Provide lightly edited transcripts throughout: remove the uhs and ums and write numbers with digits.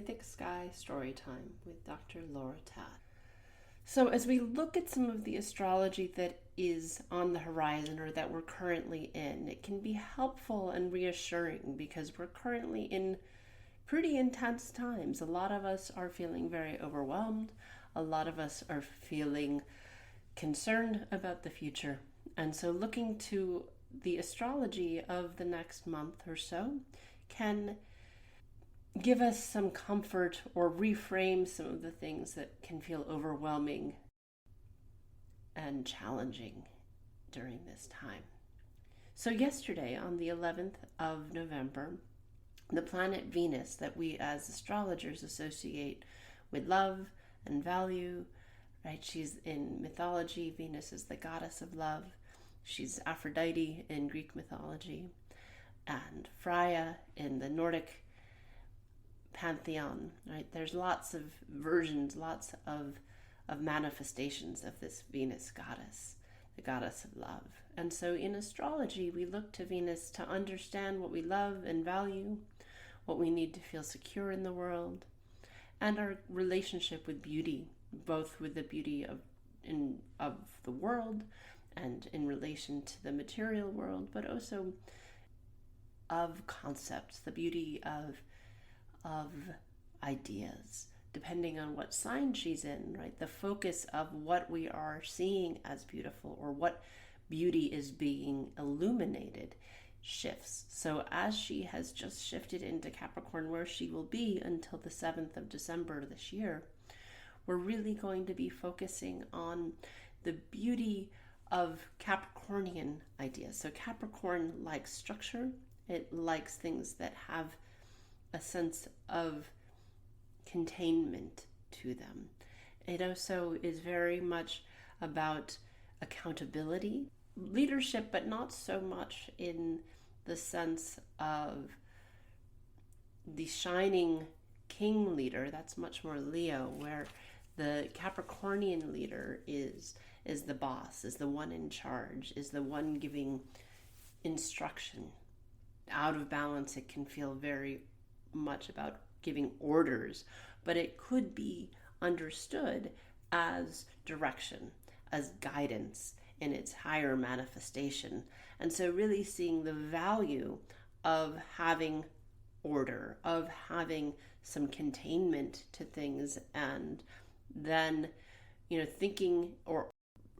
Mythic Sky Storytime with Dr. Laura Tad. So, as we look at some of the astrology that is on the horizon or that we're currently in, it can be helpful and reassuring because we're currently in pretty intense times. A lot of us are feeling very overwhelmed. A lot of us are feeling concerned about the future. And so, looking to the astrology of the next month or so can give us some comfort or reframe some of the things that can feel overwhelming and challenging during this time. So yesterday, on the 11th of November, the planet Venus, that we as astrologers associate with love and value, right? She's in mythology. Venus is the goddess of love. She's Aphrodite in Greek mythology, and Freya in the Nordic pantheon, right? There's lots of versions, lots of manifestations of this Venus goddess, the goddess of love. And so in astrology, we look to Venus to understand what we love and value, what we need to feel secure in the world, and our relationship with beauty, both with the beauty of the world and in relation to the material world, but also of concepts, the beauty of ideas, depending on what sign she's in, right? The focus of what we are seeing as beautiful or what beauty is being illuminated shifts. So as she has just shifted into Capricorn, where she will be until the 7th of December this year, we're really going to be focusing on the beauty of Capricornian ideas. So Capricorn likes structure. It likes things that have a sense of containment to them. It also is very much about accountability, leadership, but not so much in the sense of the shining king leader. That's much more Leo, where the Capricornian leader is the boss, is the one in charge, is the one giving instruction. Out of balance, it can feel very much about giving orders, but it could be understood as direction, as guidance in its higher manifestation. And so really seeing the value of having order, of having some containment to things, and then, thinking or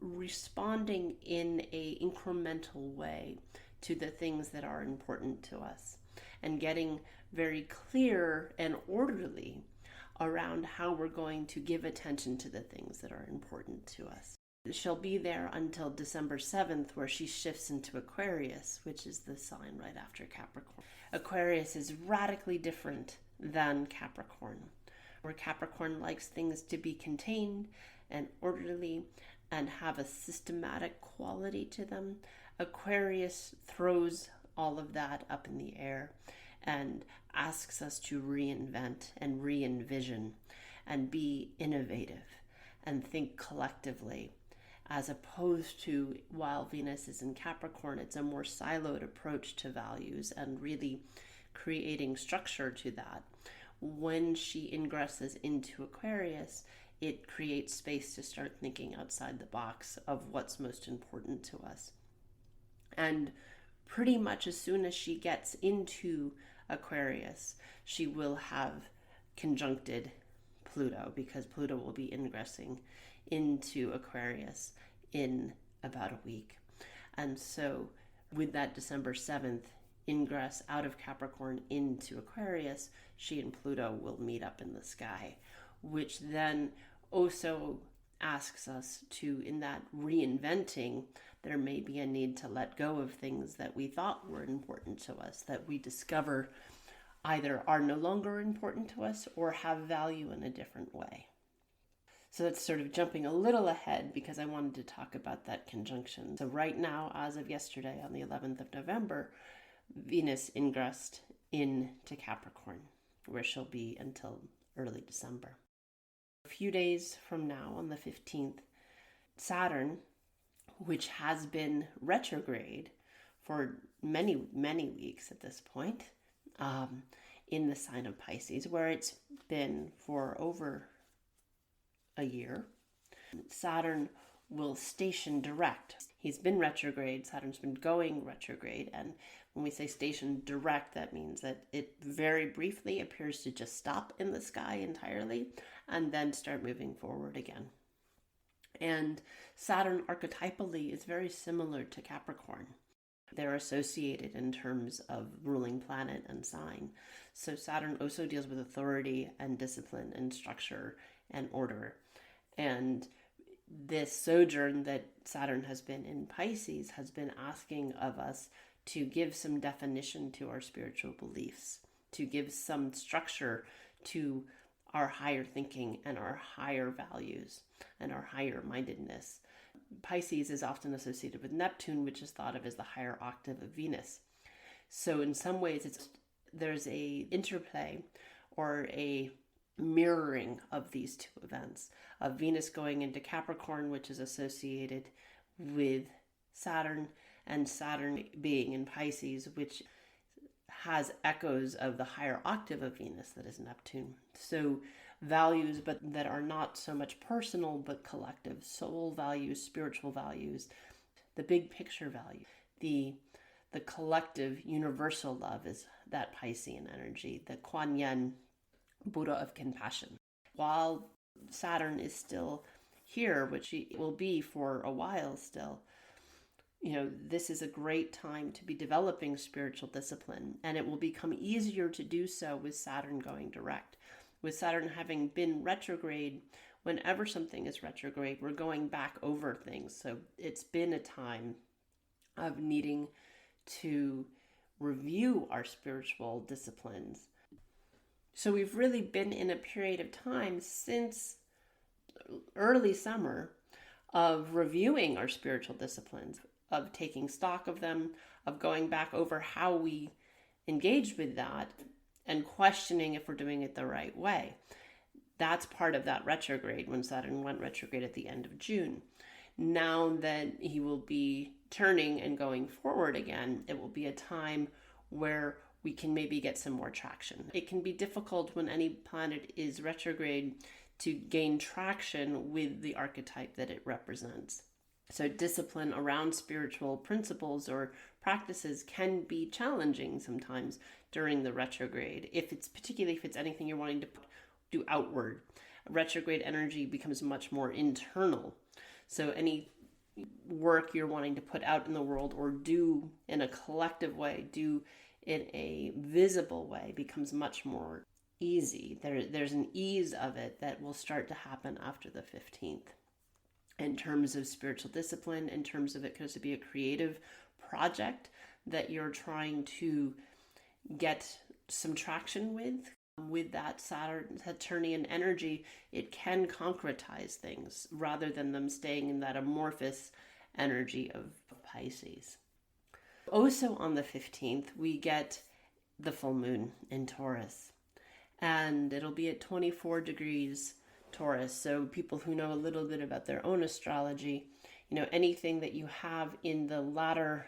responding in a incremental way to the things that are important to us, and getting very clear and orderly around how we're going to give attention to the things that are important to us. She'll be there until December 7th, where she shifts into Aquarius, which is the sign right after Capricorn. Aquarius is radically different than Capricorn, where Capricorn likes things to be contained and orderly and have a systematic quality to them. Aquarius throws all of that up in the air and asks us to reinvent and re-envision and be innovative and think collectively, as opposed to, while Venus is in Capricorn, it's a more siloed approach to values and really creating structure to that. When she ingresses into Aquarius, it creates space to start thinking outside the box of what's most important to us. And pretty much as soon as she gets into Aquarius, she will have conjuncted Pluto, because Pluto will be ingressing into Aquarius in about a week. And so with that December 7th ingress out of Capricorn into Aquarius, she and Pluto will meet up in the sky, which then also asks us to, in that reinventing, there may be a need to let go of things that we thought were important to us, that we discover either are no longer important to us or have value in a different way. So that's sort of jumping a little ahead because I wanted to talk about that conjunction. So right now, as of yesterday, on the 11th of November, Venus ingressed into Capricorn, where she'll be until early December. A few days from now, on the 15th, Saturn, which has been retrograde for many, many weeks at this point, in the sign of Pisces, where it's been for over a year. Saturn will station direct. He's been retrograde. Saturn's been going retrograde. And when we say station direct, that means that it very briefly appears to just stop in the sky entirely and then start moving forward again. And Saturn archetypally is very similar to Capricorn. They're associated in terms of ruling planet and sign. So Saturn also deals with authority and discipline and structure and order. And this sojourn that Saturn has been in Pisces has been asking of us to give some definition to our spiritual beliefs, to give some structure to our higher thinking and our higher values and our higher mindedness. Pisces is often associated with Neptune, which is thought of as the higher octave of Venus. So in some ways, there's a interplay or a mirroring of these two events, of Venus going into Capricorn, which is associated with Saturn, and Saturn being in Pisces, which has echoes of the higher octave of Venus, that is Neptune. So values, but that are not so much personal, but collective, soul values, spiritual values, the big picture value, the collective universal love is that Piscean energy, the Kuan Yin, Buddha of compassion. While Saturn is still here, which it will be for a while still, this is a great time to be developing spiritual discipline, and it will become easier to do so with Saturn going direct. With Saturn having been retrograde, whenever something is retrograde, we're going back over things. So it's been a time of needing to review our spiritual disciplines. So we've really been in a period of time since early summer of reviewing our spiritual disciplines, of taking stock of them, of going back over how we engaged with that and questioning if we're doing it the right way. That's part of that retrograde when Saturn went retrograde at the end of June. Now that he will be turning and going forward again, it will be a time where we can maybe get some more traction. It can be difficult when any planet is retrograde to gain traction with the archetype that it represents. So discipline around spiritual principles or practices can be challenging sometimes during the retrograde, particularly if it's anything you're wanting to do outward. Retrograde energy becomes much more internal. So any work you're wanting to put out in the world or do in a collective way, do in a visible way, becomes much more easy. There's an ease of it that will start to happen after the 15th. In terms of spiritual discipline, in terms of it could be a creative project that you're trying to get some traction with that Saturnian energy, it can concretize things rather than them staying in that amorphous energy of Pisces. Also on the 15th, we get the full moon in Taurus, and it'll be at 24 degrees Taurus. So people who know a little bit about their own astrology, anything that you have in the latter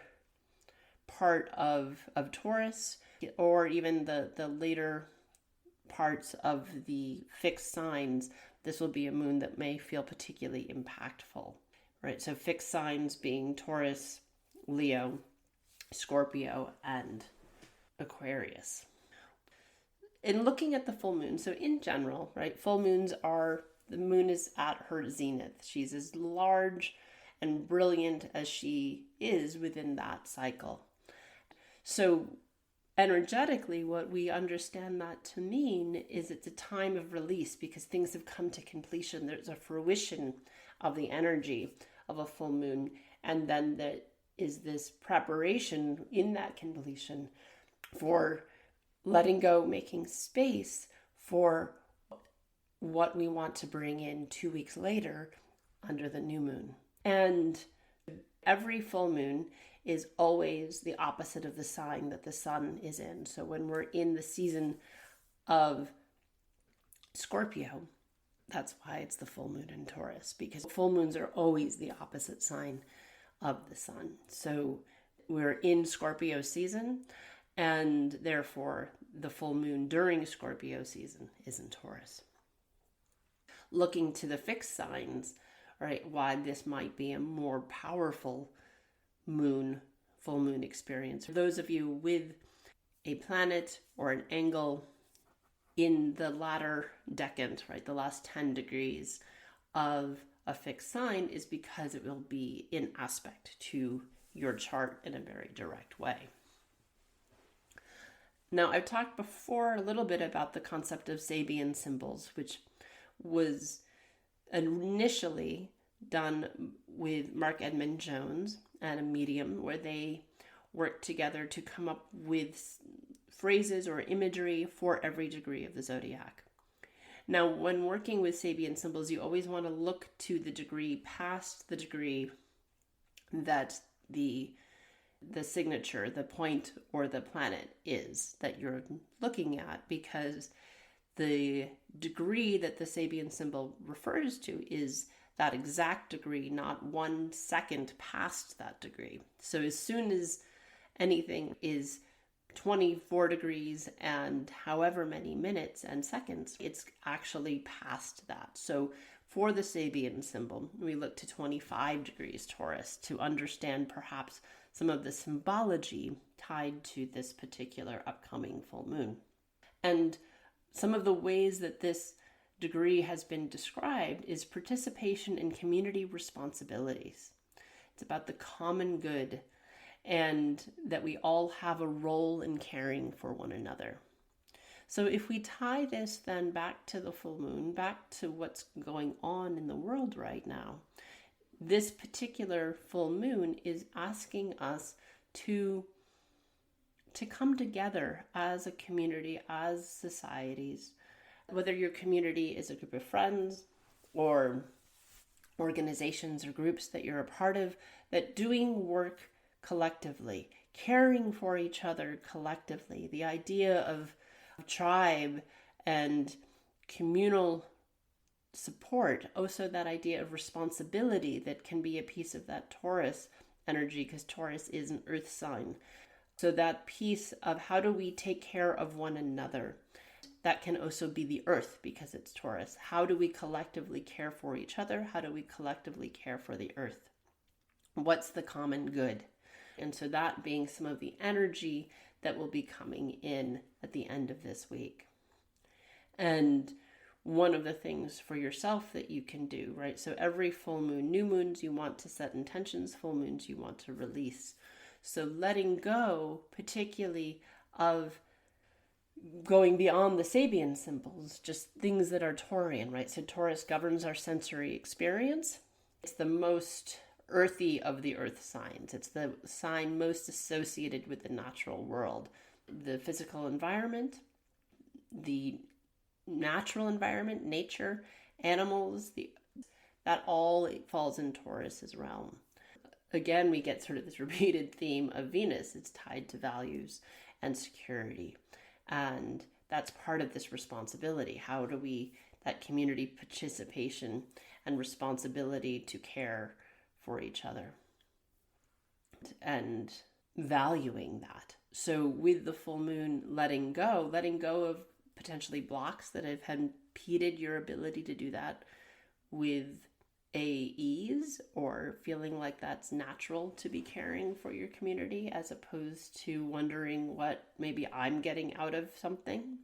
part of Taurus, or even the later parts of the fixed signs, this will be a moon that may feel particularly impactful, right? So fixed signs being Taurus, Leo, Scorpio, and Aquarius. In looking at the full moon, so in general, right, the moon is at her zenith. She's as large and brilliant as she is within that cycle. So energetically, what we understand that to mean is it's a time of release because things have come to completion. There's a fruition of the energy of a full moon. And then there is this preparation in that completion for letting go, making space for what we want to bring in 2 weeks later under the new moon. And every full moon is always the opposite of the sign that the sun is in. So when we're in the season of Scorpio, that's why it's the full moon in Taurus, because full moons are always the opposite sign of the sun. So we're in Scorpio season, And therefore, the full moon during Scorpio season is in Taurus. Looking to the fixed signs, right, why this might be a more powerful full moon experience. For those of you with a planet or an angle in the latter decant, right, the last 10 degrees of a fixed sign, is because it will be in aspect to your chart in a very direct way. Now, I've talked before a little bit about the concept of Sabian symbols, which was initially done with Mark Edmund Jones and a medium, where they worked together to come up with phrases or imagery for every degree of the zodiac. Now, when working with Sabian symbols, you always want to look to the degree past the degree that the signature, the point, or the planet is that you're looking at, because the degree that the Sabian symbol refers to is that exact degree, not 1 second past that degree. So as soon as anything is 24 degrees and however many minutes and seconds, it's actually past that. So for the Sabian symbol, we look to 25 degrees Taurus to understand perhaps some of the symbology tied to this particular upcoming full moon. And some of the ways that this degree has been described is participation in community responsibilities. It's about the common good, and that we all have a role in caring for one another. So if we tie this then back to the full moon, back to what's going on in the world right now, this particular full moon is asking us to come together as a community, as societies, whether your community is a group of friends or organizations or groups that you're a part of, that doing work collectively, caring for each other collectively, the idea of tribe and communal support, also that idea of responsibility that can be a piece of that Taurus energy, because Taurus is an earth sign. So that piece of how do we take care of one another, that can also be the earth because it's Taurus. How do we collectively care for each other? How do we collectively care for the earth? What's the common good? And so that being some of the energy that will be coming in at the end of this week. And one of the things for yourself that you can do, right? So every full moon, new moons, you want to set intentions, full moons, you want to release. So letting go, particularly of going beyond the Sabian symbols, just things that are Taurian, right? So Taurus governs our sensory experience. It's the most earthy of the earth signs. It's the sign most associated with the natural world. The physical environment, the natural environment, nature, animals, that all falls in Taurus's realm. Again, we get sort of this repeated theme of Venus. It's tied to values and security. And that's part of this responsibility. How do we, that community participation and responsibility to care for each other and valuing that. So with the full moon, letting go of potentially blocks that have impeded your ability to do that with ease, or feeling like that's natural to be caring for your community, as opposed to wondering what maybe I'm getting out of something.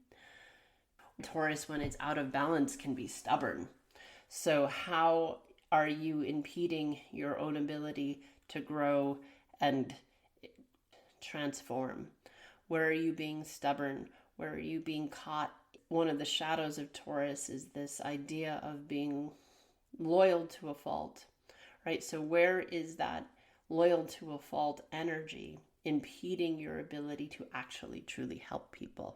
Taurus, when it's out of balance, can be stubborn. So how are you impeding your own ability to grow and transform? Where are you being stubborn? Where are you being caught? One of the shadows of Taurus is this idea of being loyal to a fault, right? So where is that loyal to a fault energy impeding your ability to actually truly help people,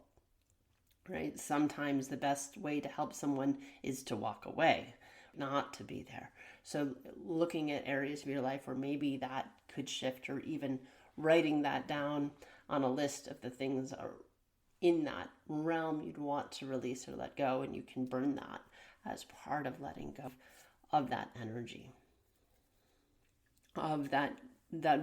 right? Sometimes the best way to help someone is to walk away, not to be there. So looking at areas of your life where maybe that could shift, or even writing that down on a list of the things are in that realm you'd want to release or let go, and you can burn that as part of letting go of that energy, of that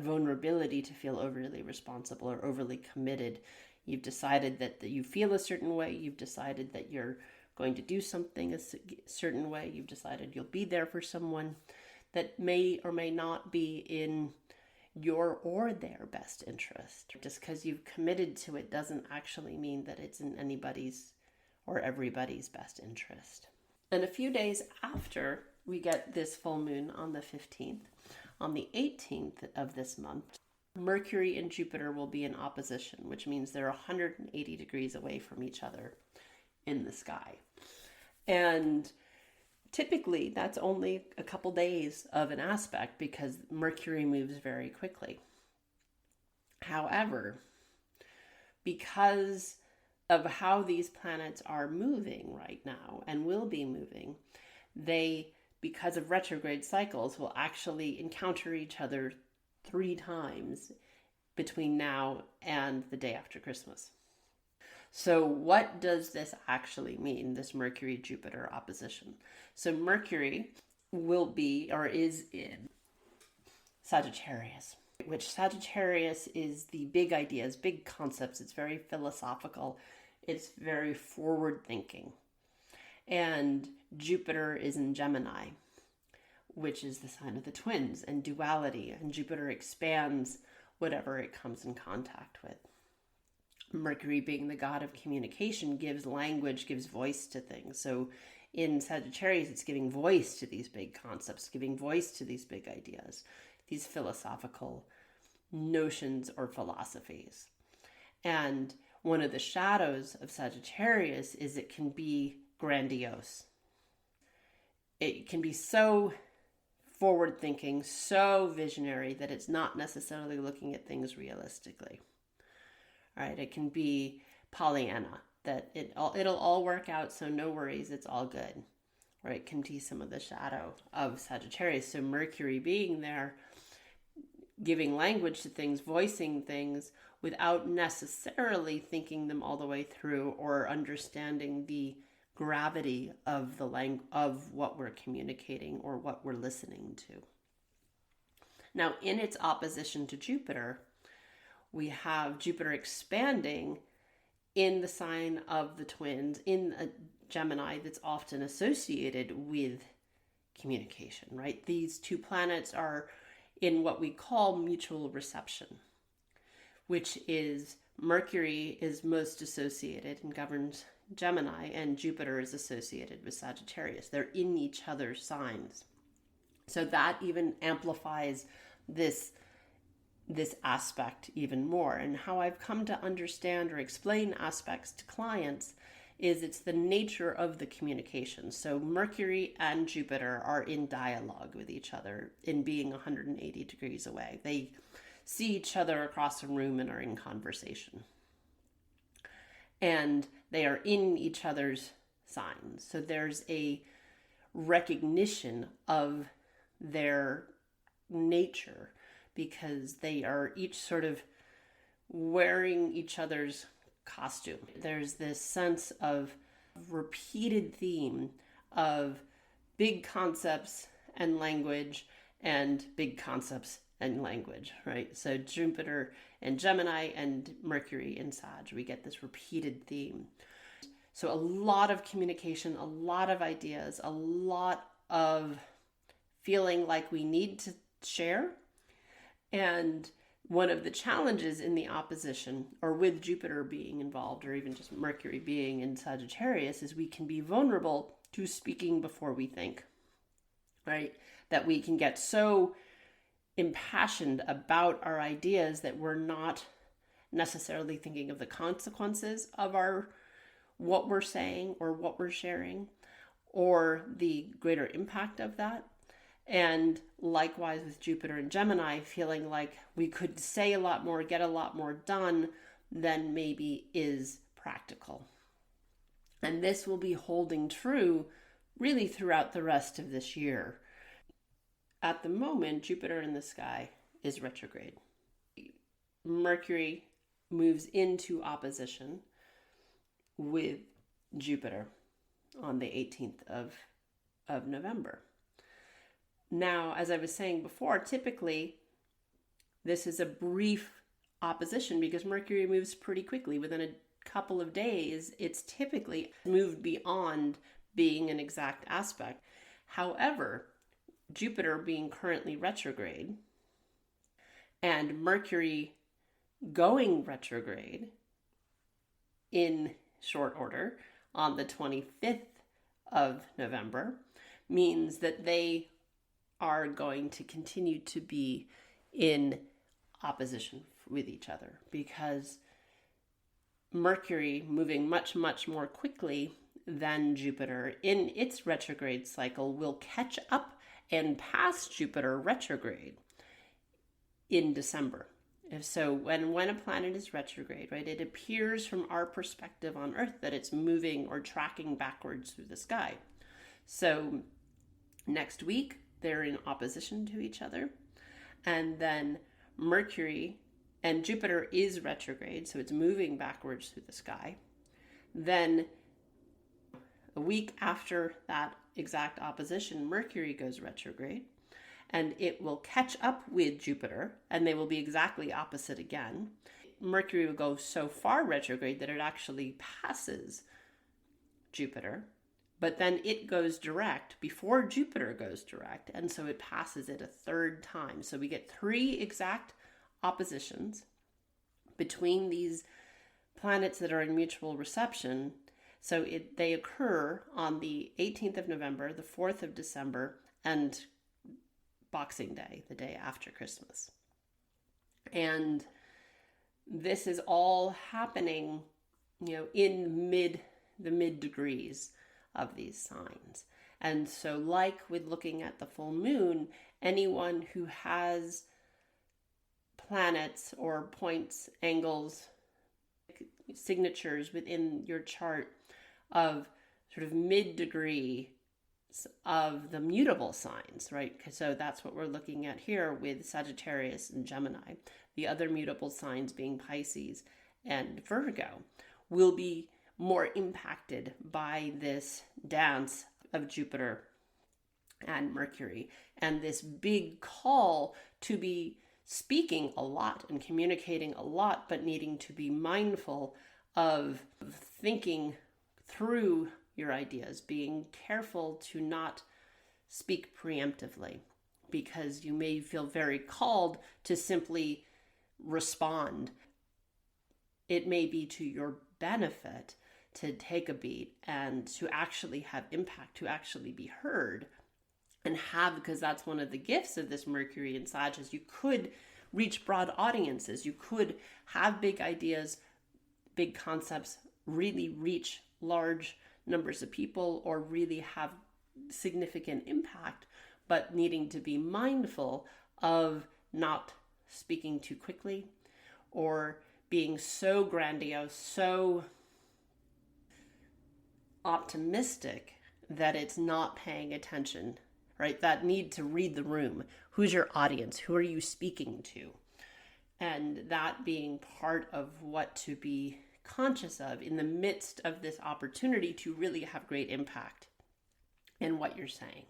vulnerability to feel overly responsible or overly committed You've decided that you feel a certain way. You've decided that you're going to do something a certain way. You've decided you'll be there for someone that may or may not be in your or their best interest. Just because you've committed to it doesn't actually mean that it's in anybody's or everybody's best interest. And a few days after we get this full moon on the 15th, on the 18th of this month, Mercury and Jupiter will be in opposition, which means they're 180 degrees away from each other in the sky. And typically that's only a couple days of an aspect because Mercury moves very quickly. However, because of how these planets are moving right now and will be moving, they, because of retrograde cycles, will actually encounter each other 3 times between now and the day after Christmas. So what does this actually mean, this Mercury-Jupiter opposition? So Mercury will be, or is in, Sagittarius, which Sagittarius is the big ideas, big concepts. It's very philosophical. It's very forward-thinking. And Jupiter is in Gemini, which is the sign of the twins and duality. And Jupiter expands whatever it comes in contact with. Mercury, being the god of communication, gives language, gives voice to things. So in Sagittarius, it's giving voice to these big concepts, giving voice to these big ideas, these philosophical notions or philosophies. And one of the shadows of Sagittarius is it can be grandiose. It can be so forward-thinking, so visionary that it's not necessarily looking at things realistically. Right? It can be Pollyanna, that it'll all work out, so no worries, it's all good. Right? It can be some of the shadow of Sagittarius. So Mercury being there, giving language to things, voicing things without necessarily thinking them all the way through or understanding the gravity of of what we're communicating or what we're listening to. Now, in its opposition to Jupiter, we have Jupiter expanding in the sign of the twins, in a Gemini that's often associated with communication, right? These two planets are in what we call mutual reception, which is Mercury is most associated and governs Gemini, and Jupiter is associated with Sagittarius. They're in each other's signs. So that even amplifies this aspect even more. And how I've come to understand or explain aspects to clients is it's the nature of the communication. So Mercury and Jupiter are in dialogue with each other in being 180 degrees away. They see each other across a room and are in conversation. And they are in each other's signs. So there's a recognition of their nature because they are each sort of wearing each other's costume. There's this sense of repeated theme of big concepts and language and big concepts and language, right? So Jupiter and Gemini and Mercury in Sag, we get this repeated theme. So a lot of communication, a lot of ideas, a lot of feeling like we need to share. And one of the challenges in the opposition, or with Jupiter being involved, or even just Mercury being in Sagittarius, is we can be vulnerable to speaking before we think, right? That we can get so impassioned about our ideas that we're not necessarily thinking of the consequences of what we're saying or what we're sharing, or the greater impact of that. And likewise with Jupiter and Gemini, feeling like we could say a lot more, get a lot more done than maybe is practical. And this will be holding true really throughout the rest of this year. At the moment, Jupiter in the sky is retrograde. Mercury moves into opposition with Jupiter on the 18th of November. Now, as I was saying before, typically this is a brief opposition because Mercury moves pretty quickly. Within a couple of days, it's typically moved beyond being an exact aspect. However, Jupiter being currently retrograde and Mercury going retrograde in short order on the 25th of November means that they are going to continue to be in opposition with each other, because Mercury, moving much, much more quickly than Jupiter in its retrograde cycle, will catch up and pass Jupiter retrograde in December. So when a planet is retrograde, right, it appears from our perspective on Earth that it's moving or tracking backwards through the sky. So next week, they're in opposition to each other. And then Mercury and Jupiter is retrograde, so it's moving backwards through the sky. Then a week after that exact opposition, Mercury goes retrograde, and it will catch up with Jupiter, and they will be exactly opposite again. Mercury will go so far retrograde that it actually passes Jupiter, but then it goes direct before Jupiter goes direct, and so it passes it a third time. So we get 3 exact oppositions between these planets that are in mutual reception. So they occur on the 18th of November, the 4th of December, and Boxing Day, the day after Christmas. And this is all happening, in the mid degrees of these signs. And so, like with looking at the full moon, anyone who has planets or points, angles, signatures within your chart of sort of mid-degree of the mutable signs, right? So that's what we're looking at here with Sagittarius and Gemini. The other mutable signs being Pisces and Virgo will be more impacted by this dance of Jupiter and Mercury and this big call to be speaking a lot and communicating a lot, but needing to be mindful of thinking through your ideas, being careful to not speak preemptively, because you may feel very called to simply respond. It may be to your benefit to take a beat and to actually have impact, to actually be heard and have, because that's one of the gifts of this Mercury in Sag, is you could reach broad audiences. You could have big ideas, big concepts, really reach large numbers of people or really have significant impact, but needing to be mindful of not speaking too quickly or being so grandiose, so optimistic that it's not paying attention, right? That need to read the room. Who's your audience? Who are you speaking to? And that being part of what to be conscious of in the midst of this opportunity to really have great impact in what you're saying.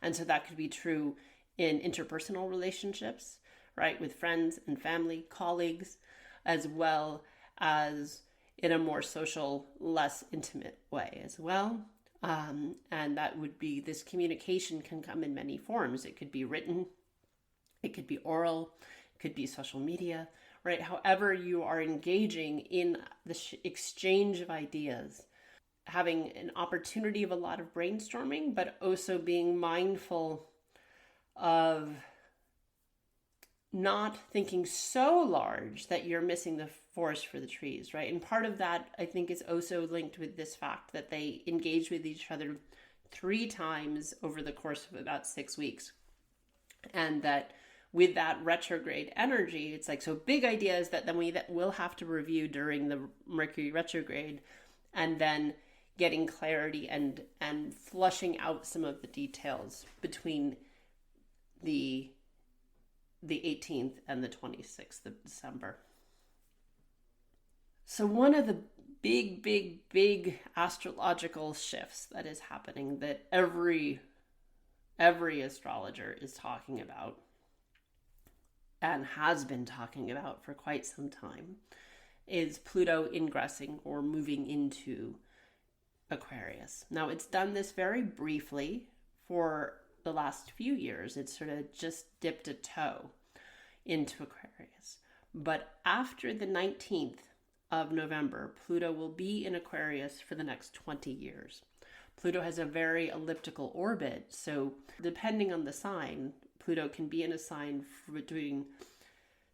And so that could be true in interpersonal relationships, right? With friends and family, colleagues, as well as in a more social, less intimate way as well. And that would be, this communication can come in many forms. It could be written, it could be oral, it could be social media, right? However you are engaging in the exchange of ideas, having an opportunity of a lot of brainstorming, but also being mindful of not thinking so large that you're missing the forest for the trees, right? And part of that, I think, is also linked with this fact that they engage with each other 3 times over the course of about 6 weeks. And that with that retrograde energy, it's like, so big ideas that then we'll have to review during the Mercury retrograde, and then getting clarity and flushing out some of the details between the 18th and the 26th of December. So one of the big astrological shifts that is happening, that every astrologer is talking about, and has been talking about for quite some time, is Pluto ingressing or moving into Aquarius. Now, it's done this very briefly for the last few years. It's sort of just dipped a toe into Aquarius. But after the 19th of November, Pluto will be in Aquarius for the next 20 years. Pluto has a very elliptical orbit, so depending on the sign, Pluto can be in a sign for between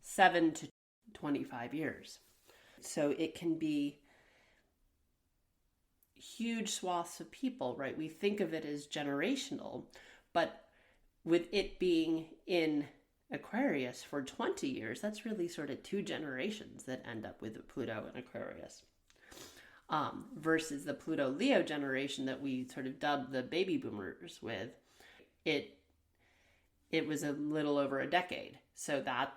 7 to 25 years. So it can be huge swaths of people, right? We think of it as generational, but with it being in Aquarius for 20 years, that's really sort of 2 generations that end up with Pluto in Aquarius. Versus the Pluto Leo generation that we sort of dubbed the baby boomers with, it was a little over a decade. So that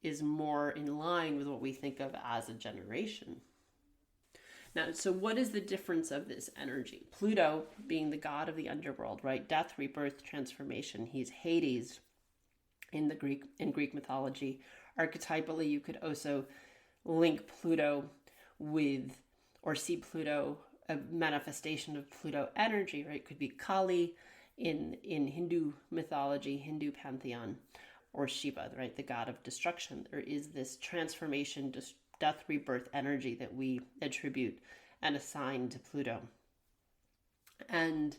is more in line with what we think of as a generation. Now, so what is the difference of this energy? Pluto being the god of the underworld, right? Death, rebirth, transformation. He's Hades in Greek mythology. Archetypally, you could also link Pluto with, or see Pluto, a manifestation of Pluto energy, right? It could be Kali in Hindu mythology, Hindu pantheon, or Shiva, right? The god of destruction. There is this transformation, death, rebirth energy that we attribute and assign to Pluto. And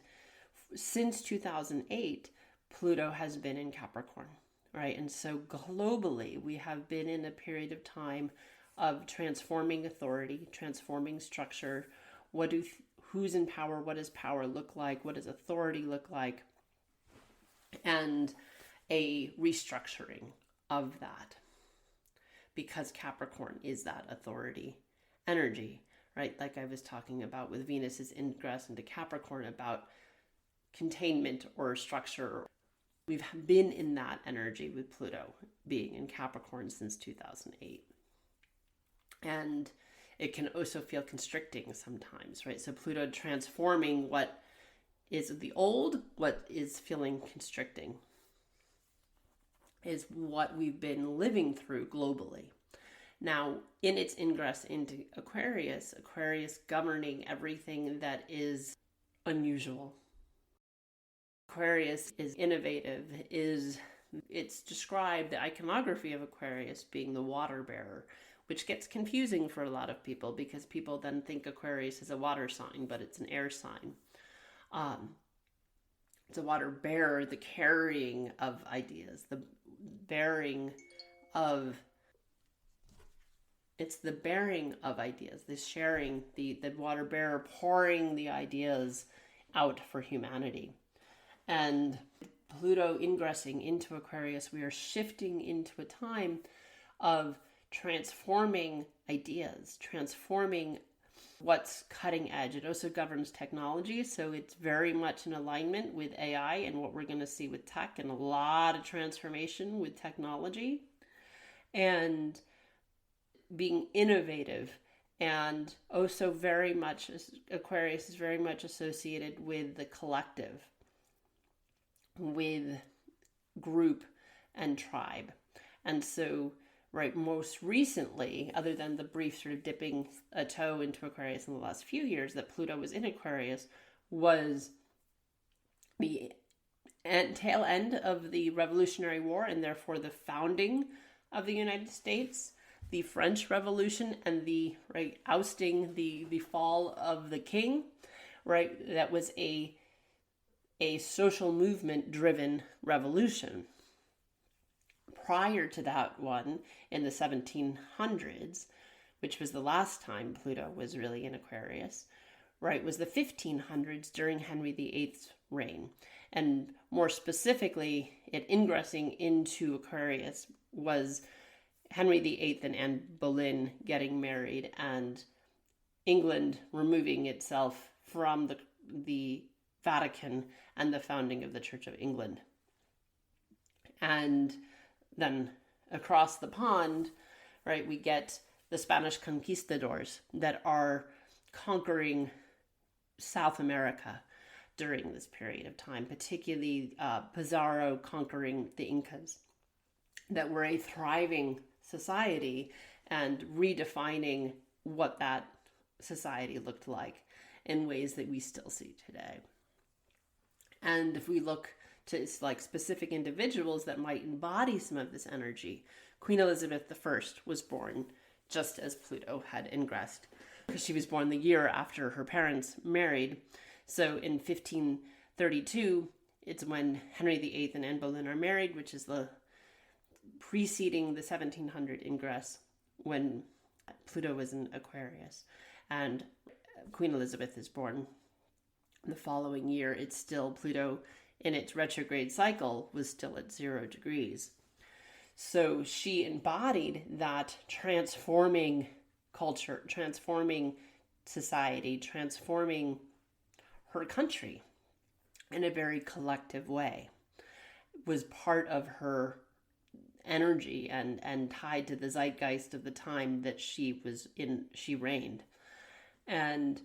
since 2008, Pluto has been in Capricorn, right? And so globally, we have been in a period of time of transforming authority, transforming structure. Who's in power? What does power look like? What does authority look like? And a restructuring of that, because Capricorn is that authority energy, right? Like I was talking about with Venus's ingress into Capricorn about containment or structure. We've been in that energy with Pluto being in Capricorn since 2008. And it can also feel constricting sometimes, right? So Pluto transforming what is the old, what is feeling constricting, is what we've been living through globally. Now, in its ingress into Aquarius, Aquarius governing everything that is unusual. Aquarius is innovative, it's described, the iconography of Aquarius being the water bearer, which gets confusing for a lot of people because people then think Aquarius is a water sign, but it's an air sign. It's a water bearer, the carrying of ideas, the bearing of ideas, the sharing, the water bearer pouring the ideas out for humanity. And Pluto ingressing into Aquarius, we are shifting into a time of transforming ideas, transforming what's cutting edge. It also governs technology, so it's very much in alignment with AI and what we're going to see with tech, and a lot of transformation with technology and being innovative. And also very much, Aquarius is very much associated with the collective, with group and tribe. And so, right, most recently, other than the brief sort of dipping a toe into Aquarius in the last few years that Pluto was in Aquarius, was the tail end of the Revolutionary War and therefore the founding of the United States, the French Revolution, and the ousting, the fall of the king, right? That was a social movement driven revolution. Prior to that one, in the 1700s, which was the last time Pluto was really in Aquarius, right, was the 1500s during Henry VIII's reign. And more specifically, it ingressing into Aquarius was Henry VIII and Anne Boleyn getting married and England removing itself from the Vatican and the founding of the Church of England. And then across the pond, right, we get the Spanish conquistadors that are conquering South America during this period of time, particularly Pizarro conquering the Incas. that we're a thriving society and redefining what that society looked like in ways that we still see today. And if we look to like specific individuals that might embody some of this energy, Queen Elizabeth I was born just as Pluto had ingressed, because she was born the year after her parents married. So in 1532, it's when Henry VIII and Anne Boleyn are married, which is the preceding the 1700 ingress when Pluto was in Aquarius. And Queen Elizabeth is born the following year. It's still Pluto in its retrograde cycle was still at 0 degrees. So she embodied that transforming culture, transforming society, transforming her country in a very collective way. It was part of her energy and tied to the zeitgeist of the time that she reigned. And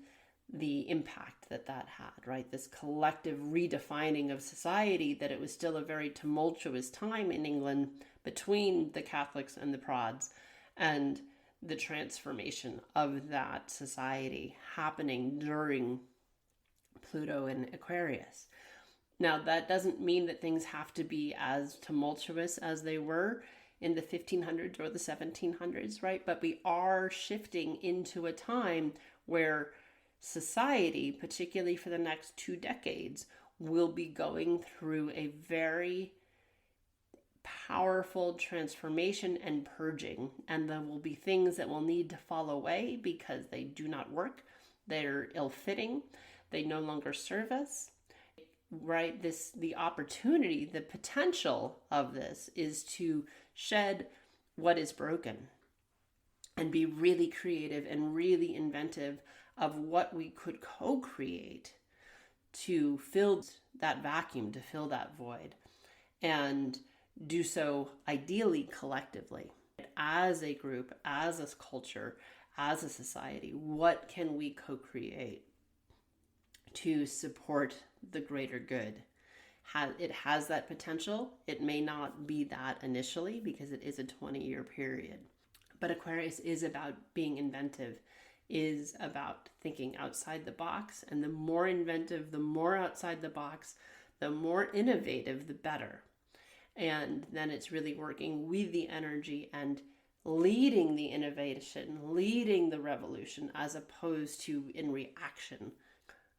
the impact that had, right? This collective redefining of society, that it was still a very tumultuous time in England between the Catholics and the Prods, and the transformation of that society happening during Pluto and Aquarius. Now, that doesn't mean that things have to be as tumultuous as they were in the 1500s or the 1700s, right? But we are shifting into a time where society, particularly for the next 2 decades, will be going through a very powerful transformation and purging. And there will be things that will need to fall away because they do not work. They're ill-fitting. They no longer serve us, right? The opportunity, the potential of this is to shed what is broken and be really creative and really inventive of what we could co-create to fill that vacuum, to fill that void, and do so ideally collectively. As a group, as a culture, as a society, what can we co-create to support the greater good? It has that potential. It may not be that initially because it is a 20-year period. But Aquarius is about being inventive, is about thinking outside the box. And the more inventive, the more outside the box, the more innovative, the better. And then it's really working with the energy and leading the innovation, leading the revolution, as opposed to in reaction.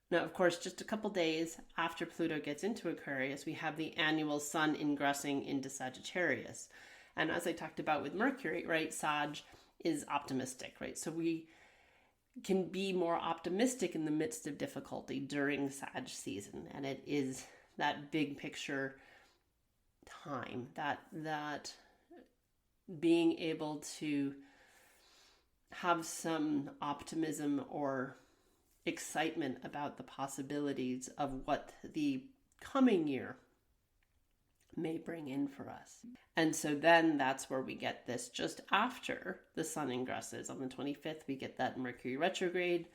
Now, of course, just a couple days after Pluto gets into Aquarius, we have the annual sun ingressing into Sagittarius. And as I talked about with Mercury, right, Sag is optimistic, right? So we can be more optimistic in the midst of difficulty during Sag season. And it is that big picture time, that being able to have some optimism or excitement about the possibilities of what the coming year may bring in for us. And so then that's where we get this just after the sun ingresses. On the 25th, we get that Mercury retrograde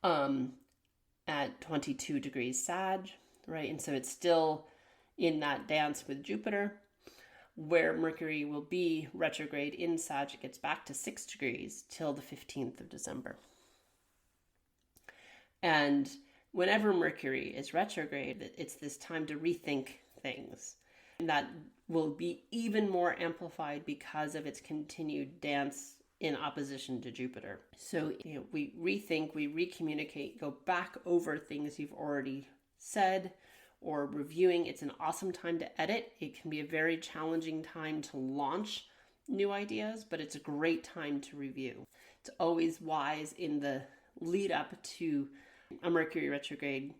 at 22 degrees Sag, right? And so it's still in that dance with Jupiter, where Mercury will be retrograde in Sag. It gets back to 6 degrees till the 15th of December. And whenever Mercury is retrograde, it's this time to rethink things. And that will be even more amplified because of its continued dance in opposition to Jupiter. So, we rethink, we recommunicate, go back over things you've already said or reviewing. It's an awesome time to edit. It can be a very challenging time to launch new ideas, but it's a great time to review. It's always wise in the lead up to a Mercury retrograde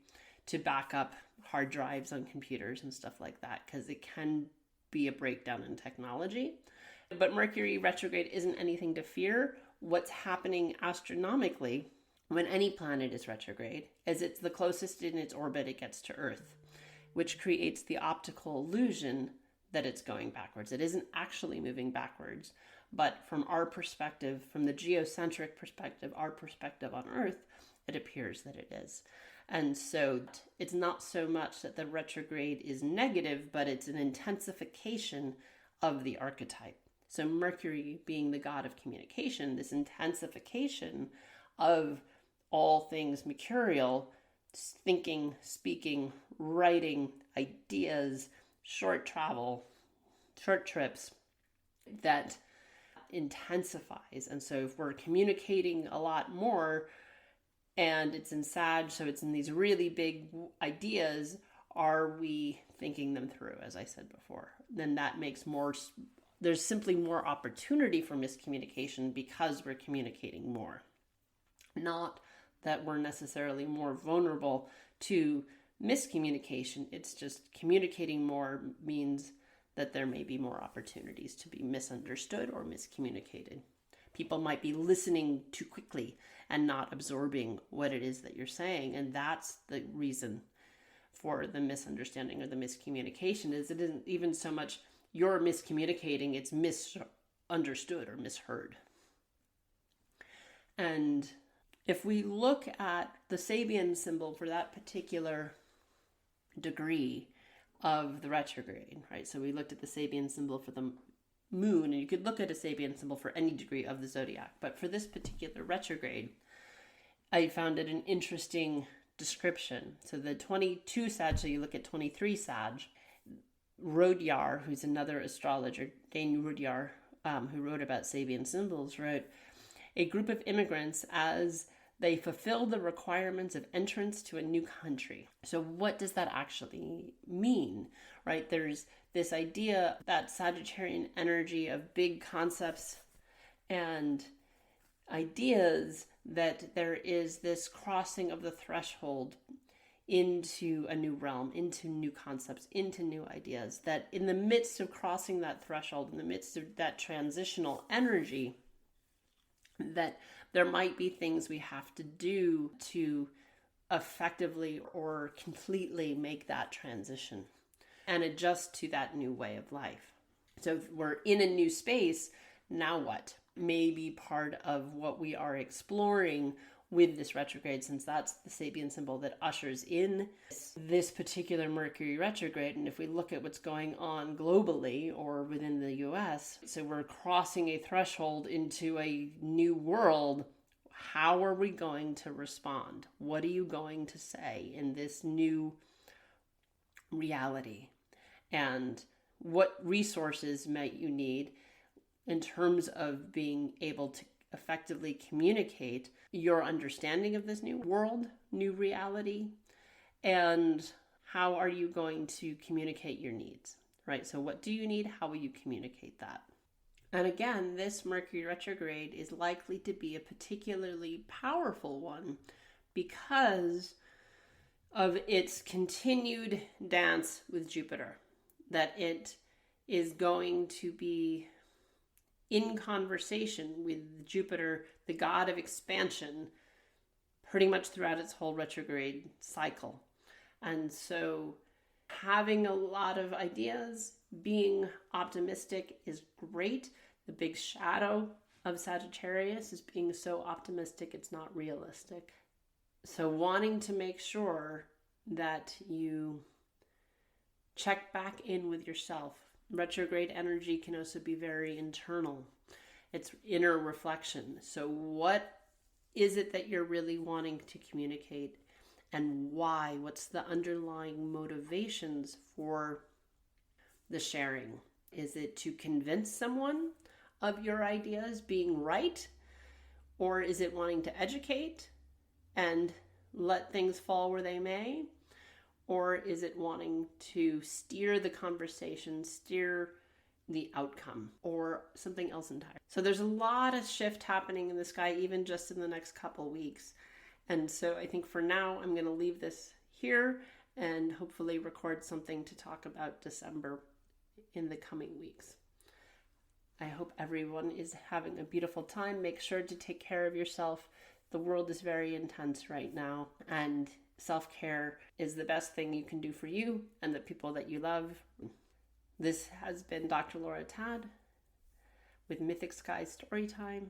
to back up hard drives on computers and stuff like that, because it can be a breakdown in technology. But Mercury retrograde isn't anything to fear. What's happening astronomically when any planet is retrograde is it's the closest in its orbit it gets to Earth, which creates the optical illusion that it's going backwards. It isn't actually moving backwards, but from our perspective, from the geocentric perspective, our perspective on Earth, it appears that it is. And so it's not so much that the retrograde is negative, but it's an intensification of the archetype. So Mercury being the god of communication, this intensification of all things mercurial, thinking, speaking, writing, ideas, short travel, short trips, that intensifies. And so if we're communicating a lot more and it's in Sag, so it's in these really big ideas, are we thinking them through, as I said before? Then that makes more, there's simply more opportunity for miscommunication because we're communicating more. Not that we're necessarily more vulnerable to miscommunication. It's just communicating more means that there may be more opportunities to be misunderstood or miscommunicated. People might be listening too quickly and not absorbing what it is that you're saying. And that's the reason for the misunderstanding or the miscommunication, is it isn't even so much you're miscommunicating, it's misunderstood or misheard. And if we look at the Sabian symbol for that particular degree of the retrograde, right? So we looked at the Sabian symbol for the moon, and you could look at a Sabian symbol for any degree of the zodiac. But for this particular retrograde, I found it an interesting description. So the 22 Sag, so you look at 23 Sag, Rodyar, who's another astrologer, Dane Rodyar, who wrote about Sabian symbols, wrote, a group of immigrants as they fulfill the requirements of entrance to a new country. So what does that actually mean, right? There's this idea, that Sagittarian energy of big concepts and ideas, that there is this crossing of the threshold into a new realm, into new concepts, into new ideas, that in the midst of crossing that threshold, in the midst of that transitional energy, that there might be things we have to do to effectively or completely make that transition and adjust to that new way of life. So if we're in a new space, now what? Maybe part of what we are exploring with this retrograde, since that's the Sabian symbol that ushers in this particular Mercury retrograde. And if we look at what's going on globally or within the US, so we're crossing a threshold into a new world. How are we going to respond? What are you going to say in this new reality? And what resources might you need in terms of being able to effectively communicate your understanding of this new world, new reality, and how are you going to communicate your needs, right? So what do you need? How will you communicate that? And again, this Mercury retrograde is likely to be a particularly powerful one because of its continued dance with Jupiter, that it is going to be in conversation with Jupiter, the god of expansion, pretty much throughout its whole retrograde cycle. And so having a lot of ideas, being optimistic is great. The big shadow of Sagittarius is being so optimistic it's not realistic. So wanting to make sure that you check back in with yourself. Retrograde energy can also be very internal. It's inner reflection. So what is it that you're really wanting to communicate, and why? What's the underlying motivations for the sharing? Is it to convince someone of your ideas being right? Or is it wanting to educate and let things fall where they may? Or is it wanting to steer the conversation, steer the outcome, or something else entirely? So there's a lot of shift happening in the sky, even just in the next couple weeks. And so I think for now, I'm going to leave this here and hopefully record something to talk about December in the coming weeks. I hope everyone is having a beautiful time. Make sure to take care of yourself. The world is very intense right now, and self-care is the best thing you can do for you and the people that you love. This has been Dr. Laura Tad with Mythic Sky Storytime.